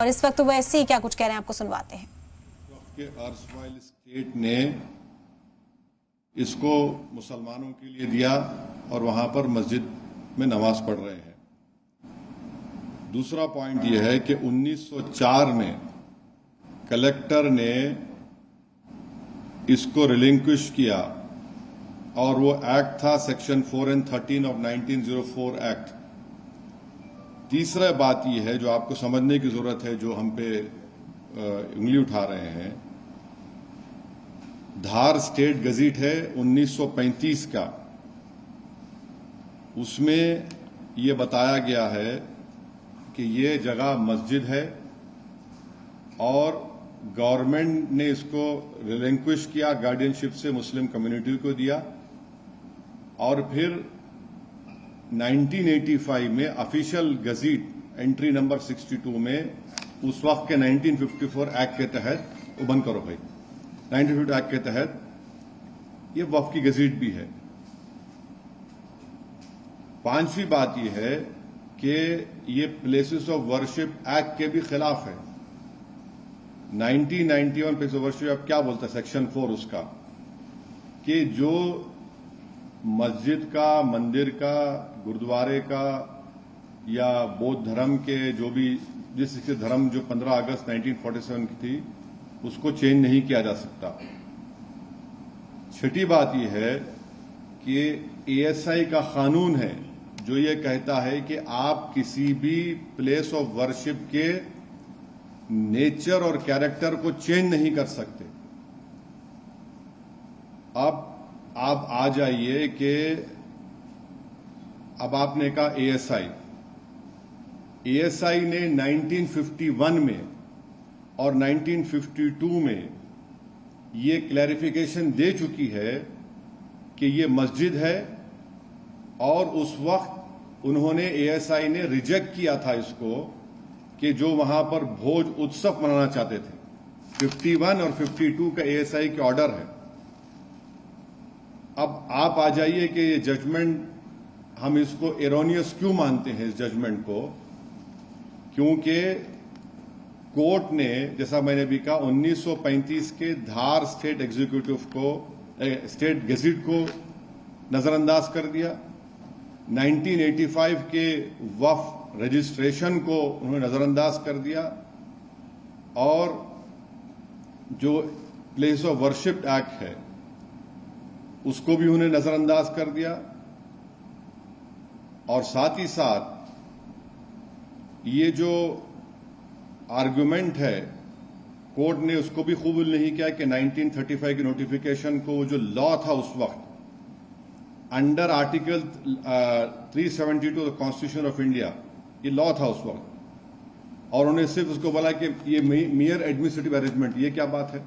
और इस वक्त वैसे ही क्या कुछ कह रहे हैं, आपको सुनवाते हैं। अर्सवाइल स्टेट ने इसको मुसलमानों के लिए दिया और वहां पर मस्जिद में नमाज पढ़ रहे हैं। दूसरा पॉइंट यह है कि 1904 में कलेक्टर ने इसको रिलिंक्विश किया और वो एक्ट था सेक्शन 4 एंड 13 ऑफ 1904 एक्ट। तीसरा बात यह है जो आपको समझने की जरूरत है, जो हम पे उंगली उठा रहे हैं। धार स्टेट गजीट है 1935 का, उसमें ये बताया गया है कि ये जगह मस्जिद है और गवर्नमेंट ने इसको रिलिंक्विश किया, गार्डियनशिप से मुस्लिम कम्युनिटी को दिया और फिर 1985 में ऑफिशियल गजीट एंट्री नंबर 62 में उस वक्त के 1954 एक्ट के तहत, वो बंद करो भाई, 1954 एक्ट के तहत ये वक्फ की गजीट भी है। पांचवी बात यह है कि ये प्लेसेस ऑफ वर्शिप एक्ट के भी खिलाफ है। 1991 प्लेस ऑफ वर्शिप अब क्या बोलता है सेक्शन 4 उसका, कि जो मस्जिद का, मंदिर का, गुरुद्वारे का या बौद्ध धर्म के जो भी जिस धर्म जो 15 अगस्त 1947 की थी उसको चेंज नहीं किया जा सकता। छठी बात यह है कि एएसआई का कानून है जो ये कहता है कि आप किसी भी प्लेस ऑफ वर्शिप के नेचर और कैरेक्टर को चेंज नहीं कर सकते। अब आप आ जाइए कि अब आपने कहा एएसआई ने 1951 में और 1952 में ये क्लैरिफिकेशन दे चुकी है कि ये मस्जिद है और उस वक्त उन्होंने एएसआई ने रिजेक्ट किया था इसको कि जो वहां पर भोज उत्सव मनाना चाहते थे। 51 और 52 का एएसआई के ऑर्डर है। अब आप आ जाइए कि ये जजमेंट हम इसको एरोनियस क्यों मानते हैं इस जजमेंट को, क्योंकि कोर्ट ने, जैसा मैंने भी कहा, 1935 के धार स्टेट एग्जीक्यूटिव को, स्टेट गेजेट को नजरअंदाज कर दिया। 1985 के वक्फ रजिस्ट्रेशन को उन्होंने नजरअंदाज कर दिया और जो प्लेस ऑफ वर्शिप एक्ट है उसको भी उन्होंने नजरअंदाज कर दिया। और साथ ही साथ ये जो आर्गुमेंट है, कोर्ट ने उसको भी कबूल नहीं किया कि 1935 की नोटिफिकेशन को, जो लॉ था उस वक्त under article 372 of the constitution of India, ये लॉ था उस वक्त, और उन्होंने सिर्फ उसको बोला कि ये मेयर एडमिनिस्ट्रेटिव अरेंजमेंट। ये क्या बात है?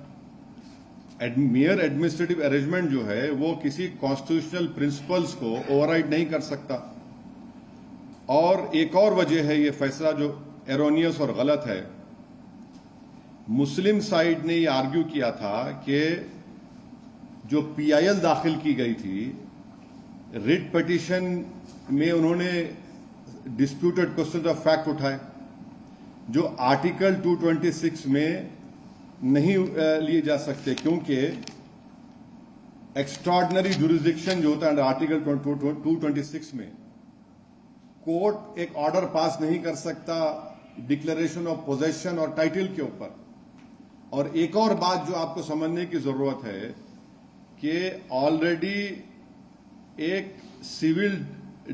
मेयर एडमिनिस्ट्रेटिव अरेंजमेंट जो है वो किसी कॉन्स्टिट्यूशनल प्रिंसिपल्स को ओवरराइड नहीं कर सकता। और एक और वजह है ये फैसला जो एरोनियस और गलत है। मुस्लिम साइड ने ये आर्ग्यू किया था कि जो पीआईएल दाखिल की गई थी रिट पिटीशन में, उन्होंने डिस्प्यूटेड क्वेश्चन ऑफ फैक्ट उठाए जो आर्टिकल 226 में नहीं लिए जा सकते, क्योंकि एक्स्ट्राऑर्डिनरी जुरिसडिक्शन जो होता है अंडर आर्टिकल 226 में, कोर्ट एक ऑर्डर पास नहीं कर सकता डिक्लेरेशन ऑफ पोजेशन और टाइटल के ऊपर। और एक और बात जो आपको समझने की जरूरत है कि ऑलरेडी एक सिविल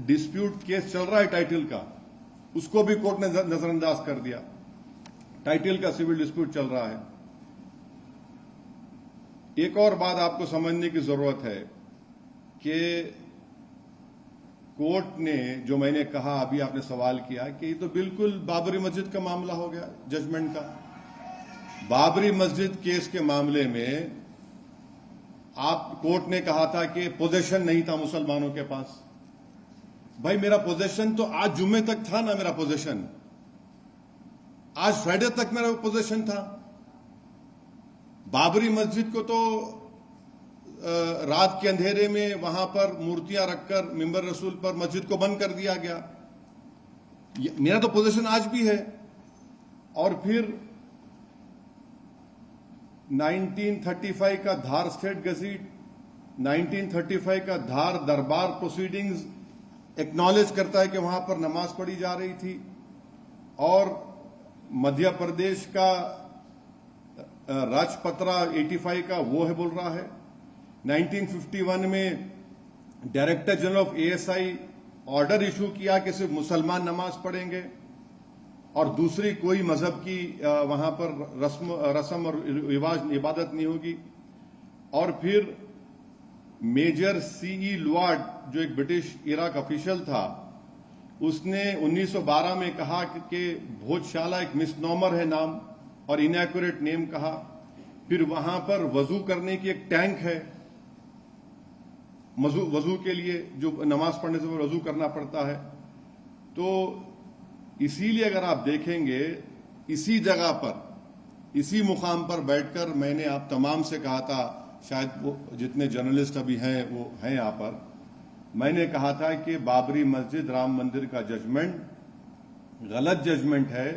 डिस्प्यूट केस चल रहा है टाइटल का, उसको भी कोर्ट ने नजरअंदाज कर दिया। टाइटल का सिविल डिस्प्यूट चल रहा है। एक और बात आपको समझने की जरूरत है कि कोर्ट ने, जो मैंने कहा, अभी आपने सवाल किया कि ये तो बिल्कुल बाबरी मस्जिद का मामला हो गया जजमेंट का। बाबरी मस्जिद केस के मामले में आप कोर्ट ने कहा था कि पोजेशन नहीं था मुसलमानों के पास। भाई मेरा पोजेशन तो आज जुम्मे तक था ना, मेरा पोजेशन आज फ्राइडे तक मेरा पोजेशन था। बाबरी मस्जिद को तो रात के अंधेरे में वहां पर मूर्तियां रखकर मिंबर रसूल पर मस्जिद को बंद कर दिया गया। मेरा तो पोजीशन आज भी है और फिर 1935 का धार स्टेट गजीट, 1935 का धार दरबार प्रोसीडिंग्स एक्नॉलेज करता है कि वहां पर नमाज पढ़ी जा रही थी। और मध्य प्रदेश का राजपत्रा 85 का वो है बोल रहा है। 1951 में director general of ASI order issue किया कि सिर्फ मुसलमान नमाज पढ़ेंगे और दूसरी कोई मजहब की वहां पर रस्म और रिवाज इबादत नहीं होगी। और फिर मेजर सीई लुआर्ड जो एक ब्रिटिश इराक ऑफिशियल था, उसने 1912 में कहा कि भोजशाला एक मिसनॉमर है नाम और इनएक्यूरेट नेम कहा। फिर वहां पर वजू करने की एक टैंक है, वजू के लिए जो नमाज पढ़ने से वजू करना पड़ता है। तो इसीलिए अगर आप देखेंगे इसी जगह पर, इसी मुकाम पर बैठकर मैंने आप तमाम से कहा था, शायद वो जितने जर्नलिस्ट अभी हैं वो हैं यहां पर, मैंने कहा था कि बाबरी मस्जिद राम मंदिर का जजमेंट गलत जजमेंट है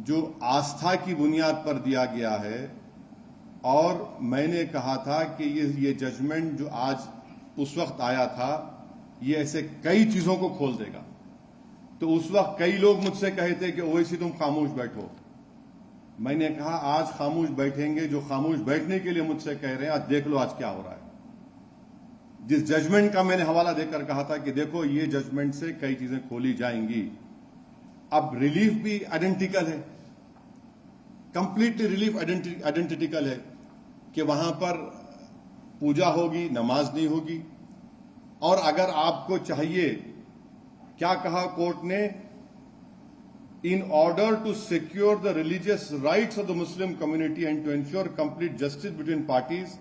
जो आस्था की बुनियाद पर दिया गया है। और मैंने कहा था कि ये जजमेंट जो आज उस वक्त आया था, ये ऐसे कई चीजों को खोल देगा। तो उस वक्त कई लोग मुझसे कहे थे कि ओवैसी तुम खामोश बैठो। मैंने कहा आज खामोश बैठेंगे जो खामोश बैठने के लिए मुझसे कह रहे हैं, आज देख लो आज क्या हो रहा है। जिस जजमेंट का मैंने हवाला देकर कहा था कि देखो ये जजमेंट से कई चीजें खोली जाएंगी। अब रिलीफ भी आइडेंटिकल है, कंप्लीटली रिलीफ आइडेंटिकल है कि वहां पर पूजा होगी, नमाज नहीं होगी। और अगर आपको चाहिए, क्या कहा कोर्ट ने, in order to secure the religious rights of the Muslim community and to ensure complete justice between parties,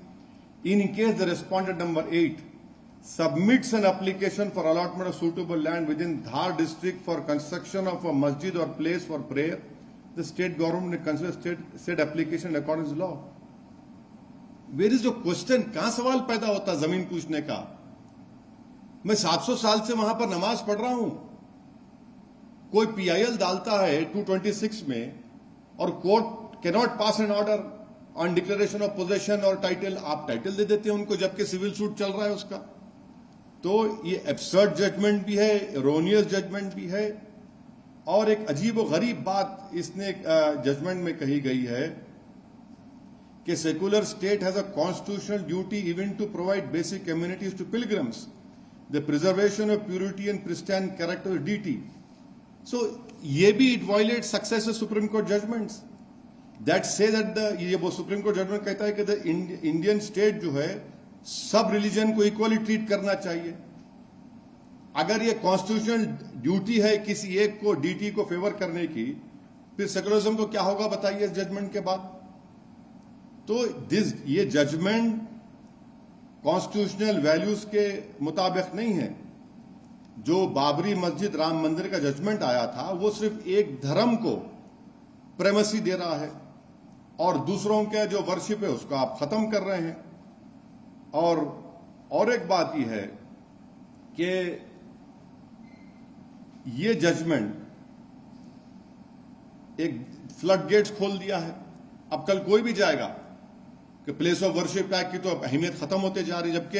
in case the respondent number 8 submits an application for allotment of suitable land within Dhar district for construction of a masjid or place for prayer, the state government may consider state application according to law. Where is the question? कहां सवाल पैदा होता जमीन पूछने का? मैं 700 साल से वहां पर नमाज पढ़ रहा हूं। कोई पीआईएल डालता है 226 में और court cannot pass an order on declaration of possession और टाइटल, आप टाइटल दे देते हैं उनको जबकि सिविल सूट चल रहा है उसका। तो ये एब्सर्ड जजमेंट भी है, एरोनियस जजमेंट भी है। और एक अजीब और गरीब बात इसने जजमेंट में कही गई है कि secular state has a constitutional duty even to provide basic communities to pilgrims, the preservation of purity and Christian character deity. So ये भी it violate successive Supreme Court judgments that say that ये वो supreme court judgement कहता है कि the Indian state जो है सब रिलीजन को इक्वली ट्रीट करना चाहिए। अगर ये कॉन्स्टिट्यूशनल ड्यूटी है किसी एक को, डीटी को फेवर करने की, फिर सेकुलरिज्म को क्या होगा बताइए इस जजमेंट के बाद। तो ये जजमेंट कॉन्स्टिट्यूशनल वैल्यूज के मुताबिक नहीं है। जो बाबरी मस्जिद राम मंदिर का जजमेंट आया था वो सिर्फ एक धर्म को प्रेमेसी दे रहा है और दूसरों के जो वर्शिप है उसको आप खत्म कर रहे हैं। और एक बात यह है कि ये जजमेंट एक फ्लड गेट्स खोल दिया है। अब कल कोई भी जाएगा कि प्लेस ऑफ वर्शिप एक्ट की तो अहमियत खत्म होते जा रही, जबकि